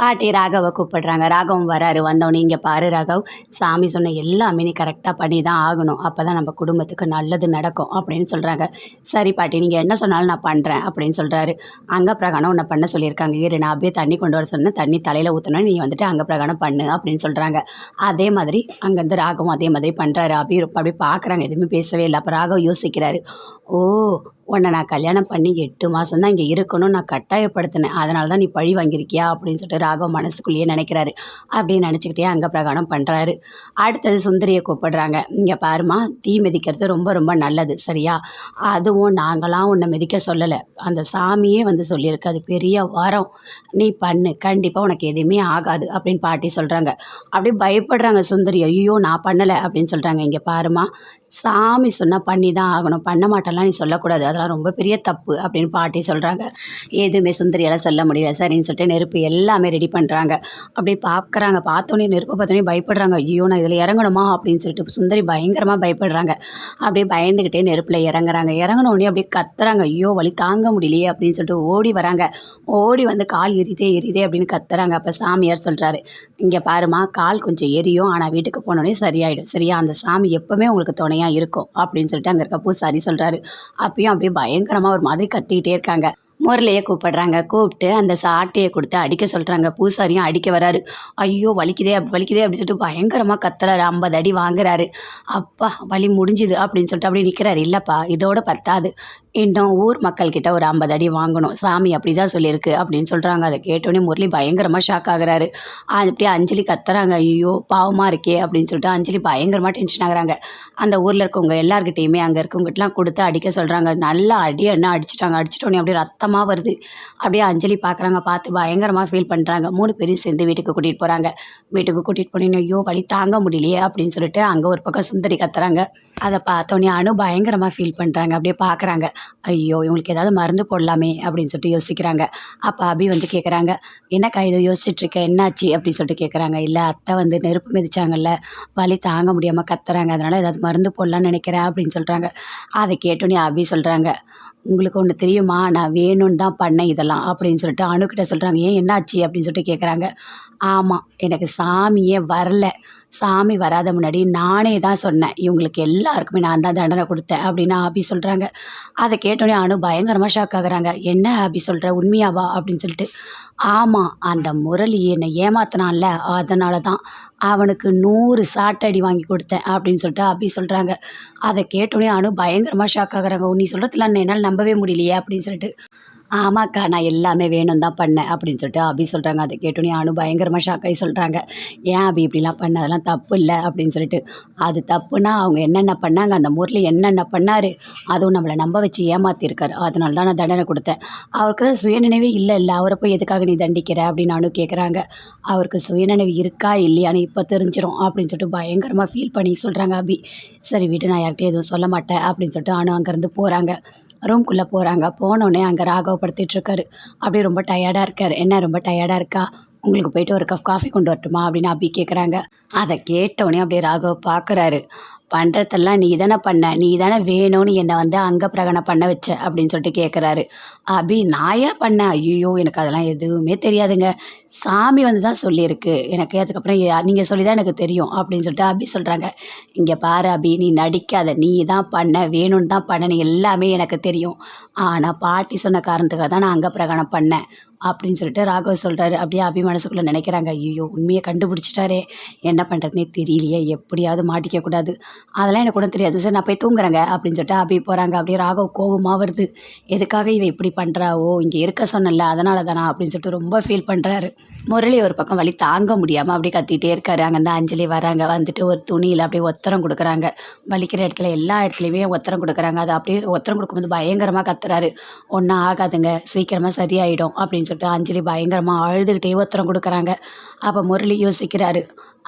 பாட்டி ராகவை கூப்பிடுறாங்க. ராகவும் வராரு. வந்தோடனே, "இங்கே பாரு ராகவ், சாமி சொன்ன எல்லாமே நீ கரெக்டாக பண்ணி தான் ஆகணும். அப்போ தான் நம்ம குடும்பத்துக்கு நல்லது நடக்கும்" அப்படின்னு சொல்கிறாங்க. "சரி பாட்டி, நீங்கள் என்ன சொன்னாலும் நான் பண்ணுறேன்" அப்படின்னு சொல்கிறாரு. "அங்க பிரகாணம் உன்னை பண்ண சொல்லியிருக்காங்க. இரு, நான் அப்படியே தண்ணி கொண்டு வர சொன்னேன். தண்ணி தலையில் ஊற்றணும், நீ வந்துட்டு அங்க பிரகாணம் பண்ணு" அப்படின்னு சொல்கிறாங்க. அதே மாதிரி அங்கேருந்து ராகவும் அதே மாதிரி பண்ணுறாரு. அப்படியே பார்க்குறாங்க, எதுவுமே பேசவே இல்லை. அப்போ ராகவ் யோசிக்கிறாரு. "ஓ, உன்னை நான் கல்யாணம் பண்ணி 8 மாதம் தான் இங்கே இருக்கணும்னு நான் கட்டாயப்படுத்தினேன். அதனால தான் நீ பழி வாங்கியிருக்கியா" அப்படின்னு சொல்லிட்டு ராகவ் மனசுக்குள்ளேயே நினைக்கிறாரு. அப்படியே நினச்சிக்கிட்டே அங்க பிரகாணம் பண்ணுறாரு. அடுத்தது சுந்தரியை கூப்பிடுறாங்க. "இங்கே பாருமா, தீ மிதிக்கிறது ரொம்ப ரொம்ப நல்லது, சரியா? அதுவும் நாங்களாம் உன்னை மிதிக்க சொல்லலை, அந்த சாமியே வந்து சொல்லியிருக்கு. அது பெரிய வரம். நீ பண்ணு, கண்டிப்பாக உனக்கு எதுவுமே ஆகாது" அப்படின்னு பாட்டி சொல்கிறாங்க. அப்படியே பயப்படுறாங்க சுந்தரி. "ஐயோ, நான் பண்ணலை" அப்படின்னு சொல்கிறாங்க. "இங்கே பாருமா, சாமி சொன்னால் பண்ணி தான் ஆகணும். பண்ண மாட்டேன்லாம் நீ சொல்லக்கூடாது. அதெல்லாம் ரொம்ப பெரிய தப்பு" அப்படின்னு பாட்டி சொல்கிறாங்க. எதுவுமே சுந்தரியால் சொல்ல முடியல. சரின்னு சொல்லிட்டு நெருப்பு எல்லாமே ரெடி பண்ணுறாங்க. அப்படியே பார்க்குறாங்க. பார்த்தோன்னே, நெருப்பை பார்த்தோன்னே பயப்படுறாங்க. "ஐயோ, நான் இதில் இறங்கணுமா?" அப்படின்னு சொல்லிட்டு சுந்தரி பயங்கரமாக பயப்படுறாங்க. அப்படியே பயந்துக்கிட்டே நெருப்பில் இறங்குறாங்க. இறங்கினோடனே அப்படியே கத்துறாங்க. "ஐயோ, வலி தாங்க முடியலையே" அப்படின்னு சொல்லிட்டு ஓடி வராங்க. ஓடி வந்து, "கால் எரியுதே எரியுதே" அப்படின்னு கத்துறாங்க. அப்போ சாமியார் சொல்கிறாரு. "இங்கே பாருமா, கால் கொஞ்சம் எரியும், ஆனால் வீட்டுக்கு போனோடனே சரியாயிடும், சரியா? அந்த சாமி எப்போவுமே உங்களுக்கு துணையாக இருக்கும்" அப்படின்னு சொல்லிட்டு அங்கே இருக்க பூசாரி சொல்கிறாரு. அப்பயும் அப்படியே பயங்கரமாக ஒரு மாதிரி கத்திக்கிட்டே இருக்காங்க. முரளியை கூப்பிடுறாங்க. கூப்பிட்டு அந்த சாட்டையை கொடுத்து அடிக்க சொல்கிறாங்க. பூசாரியும் அடிக்க வராரு. "ஐயோ, வலிக்குதே வலிக்குதே" அப்படின்னு சொல்லிட்டு பயங்கரமாக கத்துறாரு. 50 அடி வாங்குறாரு. "அப்பா, வலி முடிஞ்சுது" அப்படின்னு சொல்லிட்டு அப்படியே நிற்கிறாரு. "இல்லைப்பா, இதோட பத்தாது, இன்னும் ஊர் மக்கள்கிட்ட ஒரு 50 அடி வாங்கணும். சாமி அப்படி தான் சொல்லியிருக்கு" அப்படின்னு சொல்கிறாங்க. அதை கேட்டோன்னே முரளி பயங்கரமாக ஷாக் ஆகுறாரு. அப்படியே அஞ்சலி கத்துறாங்க. "ஐயோ, பாவமாக இருக்கே" அப்படின்னு சொல்லிட்டு அஞ்சலி பயங்கரமாக டென்ஷன் ஆகுறாங்க. அந்த ஊரில் இருக்கவங்க எல்லார்கிட்டையுமே அங்கே இருக்கவங்ககிட்டலாம் கொடுத்து அடிக்க சொல்கிறாங்க. நல்லா அடி என்ன அடிச்சிட்டாங்க. அடிச்சிட்டோன்னே அப்படியே ரத்தமாக வருது. அப்படியே அஞ்சலி பார்க்குறாங்க. பார்த்து பயங்கரமாக ஃபீல் பண்ணுறாங்க. 3 பேரையும் சேர்ந்து வீட்டுக்கு கூட்டிகிட்டு போகிறாங்க. வீட்டுக்கு கூட்டிகிட்டு போனீங்கன்னா, "ஐயோ, வலி தாங்க முடியலையே" அப்படின்னு சொல்லிட்டு அங்கே ஒரு பக்கம் சுந்தரி கத்துறாங்க. அதை பார்த்தோன்னே அனு பயங்கரமாக ஃபீல் பண்ணுறாங்க. அப்படியே பார்க்குறாங்க. "ஐயோ, இவங்களுக்கு ஏதாவது மருந்து போடலாமே" அப்படின்னு சொல்லிட்டு யோசிக்கிறாங்க. அப்போ அபி வந்து கேட்குறாங்க. "என்னக்கா இதை யோசிச்சுட்ருக்க, என்னாச்சு?" அப்படின்னு சொல்லிட்டு கேட்குறாங்க. "இல்லை, அத்தை வந்து நெருப்பு மிதிச்சாங்கல்ல, வலி தாங்க முடியாமல் கத்துறாங்க, அதனால் ஏதாவது மருந்து போடலான்னு நினைக்கிறேன்" அப்படின்னு சொல்கிறாங்க. அதை கேட்டோன்னே அபி சொல்கிறாங்க. "உங்களுக்கு ஒன்று தெரியுமா, நான் வேணும்னு தான் பண்ணேன் இதெல்லாம்" அப்படின்னு சொல்லிட்டு அணுக்கிட்ட சொல்கிறாங்க. "ஏன், என்னாச்சு?" அப்படின்னு சொல்லிட்டு கேட்குறாங்க. "ஆமாம், எனக்கு சாமியே வரல. சாமி வராத முன்னாடி நானே தான் சொன்னேன். இவங்களுக்கு எல்லாருக்குமே நான் தான் தண்டனை கொடுத்தேன்" அப்படின்னு அபி சொல்கிறாங்க. அதை கேட்டோன்னே அனு பயங்கரமாக ஷாக் ஆகுறாங்க. "என்ன அபி சொல்கிற, உண்மையாவா?" அப்படின்னு சொல்லிட்டு. "ஆமாம், அந்த முரளி என்னை ஏமாத்தினான்ல, அதனால தான் அவனுக்கு 100 சாட்டடி வாங்கி கொடுத்தேன்" அப்படின்னு சொல்லிட்டு அபி சொல்கிறாங்க. அதை கேட்டோன்னே அனு பயங்கரமாக ஷாக் ஆகுறாங்க. "நீ சொல்கிறதுலாம் என்னால் நம்பவே முடியலையே" அப்படின்னு சொல்லிட்டு. "ஆமாக்கா, நான் எல்லாமே வேணும் தான் பண்ணேன்" அப்படின்னு சொல்லிட்டு அபி சொல்கிறாங்க. அதை கேட்டோன்னே அனு பயங்கரமாக ஷாக் ஆகி சொல்கிறாங்க. "ஏன் அபி இப்படிலாம் பண்ண, அதெல்லாம் தப்பு இல்லை" அப்படின்னு சொல்லிட்டு. "அது தப்புனா அவங்க என்னென்ன பண்ணாங்க, அந்த முரளி என்னென்ன பண்ணார், அதுவும் நம்மளை நம்ப வச்சு ஏமாற்றிருக்காரு, அதனால தான் நான் தண்டனை கொடுத்தேன். அவருக்கு தான் சுயநினைவே இல்லை, அவரை போய் எதுக்காக நீ தண்டிக்கிற" அப்படின்னு அனு கேட்குறாங்க. "அவருக்கு சுயநினைவு இருக்கா இல்லையான்னு இப்போ தெரிஞ்சிடும்" அப்படின்னு சொல்லிட்டு பயங்கரமாக ஃபீல் பண்ணி சொல்கிறாங்க அபி. "சரி விட்டு, நான் யார்கிட்டையும் எதுவும் சொல்ல மாட்டேன்" அப்படின்னு சொல்லிட்டு அனு அங்கேருந்து போகிறாங்க. ரூம்குள்ளே போகிறாங்க. போனோடனே அங்கே ராகவ் படுத்துட்ருக்காரு. அப்படியே ரொம்ப டயர்டாக இருக்கார். "என்ன, ரொம்ப டயர்டாக இருக்கா? உங்களுக்கு போயிட்டு ஒரு கப் காஃபி கொண்டு வரட்டுமா?" அப்படின்னு அபி கேட்குறாங்க. அதை கேட்டோடனே அப்படியே ராகவ் பார்க்குறாரு. "பண்ணுறதெல்லாம் நீ தானே பண்ண, நீ தானே வேணும்னு என்னை வந்து அங்க பிரகடனம் பண்ண வச்ச" அப்படின்னு சொல்லிட்டு கேட்குறாரு. அபி, "நான் ஏன் பண்ணேன்? ஐயோ, எனக்கு அதெல்லாம் எதுவுமே தெரியாதுங்க. சாமி வந்து தான் சொல்லியிருக்கு எனக்கு. அதுக்கப்புறம் நீங்கள் சொல்லி தான் எனக்கு தெரியும்" அப்படின்னு சொல்லிட்டு அபி சொல்கிறாங்க. "இங்கே பாரு அபி, நீ நடிக்காத. நீ தான் பண்ண, வேணும்னு தான் பண்ண, எல்லாமே எனக்கு தெரியும். ஆனால் பாட்டி சொன்ன காரணத்துக்காக தான் நான் அங்க பிரகடனம் பண்ணேன்" அப்படின்னு சொல்லிட்டு ராகவ் சொல்கிறாரு. அப்படியே அபி மனசுக்குள்ளே நினைக்கிறாங்க. ஐயோ, உண்மையை கண்டுபிடிச்சிட்டாரே, என்ன பண்ணுறதுனே தெரியலையே, எப்படியாவது மாட்டிக்கக்கூடாது, அதெல்லாம் எனக்கு ஒன்றும் தெரியாது, சரி நான் போய் தூங்குறேங்க அப்படின்னு சொல்லிட்டு அபி போகிறாங்க. அப்படியே ராகவ் கோபமாக வருது. எதுக்காக இவ இப்படி பண்ணுறாவோ, இங்கே இருக்க சொன்னல அதனால தானா அப்படின்னு சொல்லிட்டு ரொம்ப ஃபீல் பண்ணுறாரு. முரளி ஒரு பக்கம் வலி தாங்க முடியாமல் அப்படியே கத்திகிட்டே இருக்காரு. அங்கேருந்து அஞ்சலி வராங்க. வந்துட்டு ஒரு துணியில் அப்படியே ஒத்தரம் கொடுக்குறாங்க. வலிக்கிற இடத்துல எல்லா இடத்துலையுமே ஒத்தரம் கொடுக்குறாங்க. அது அப்படியே ஒத்தரம் கொடுக்கும்போது பயங்கரமாக கத்துறாரு. "ஒன்றும் ஆகாதுங்க, சீக்கிரமாக சரியாயிடும்" அப்படின்னு சொல்லிட்டு அஞ்சலி பயங்கரமாக அழுதுகிட்டே ஒத்தரம் கொடுக்குறாங்க. அப்போ முரளி யோசிக்கிறாரு.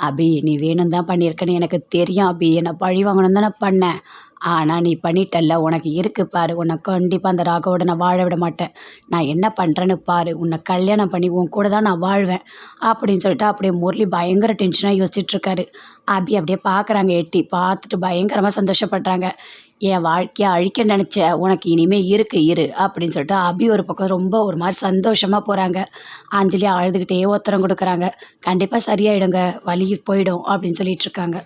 "அபி, நீ வேணும் தான் பண்ணியிருக்கன்னு எனக்கு தெரியும் அபி, என்னை பழி வாங்கணும் தானே பண்ணேன். ஆனால் நீ பண்ணிட்டல்ல, உனக்கு இருக்கு பாரு, உன்னை கண்டிப்பாக அந்த ராகவோட நான் வாழ விட மாட்டேன். நான் என்ன பண்ணுறேன்னு பாரு, உன்னை கல்யாணம் பண்ணி உன் கூட தான் நான் வாழ்வேன்" அப்படின்னு சொல்லிட்டு அப்படியே முரளி பயங்கர டென்ஷனாக யோசிச்சுட்ருக்காரு. அபி அப்படியே பார்க்குறாங்க. எட்டி பார்த்துட்டு பயங்கரமாக சந்தோஷப்படுறாங்க. என் வாழ்க்கைய அழிக்க நினச்ச உனக்கு இனிமே இருக்கு இரு அப்படின்னு சொல்லிட்டு அபி ஒரு பக்கம் ரொம்ப ஒரு மாதிரி சந்தோஷமாக போகிறாங்க. அஞ்சலி அழுதுகிட்டே உத்தரம் கொடுக்குறாங்க. கண்டிப்பாக சரியாயிடுங்க, வலி போயிடும் அப்படின்னு சொல்லிட்டு இருக்காங்க.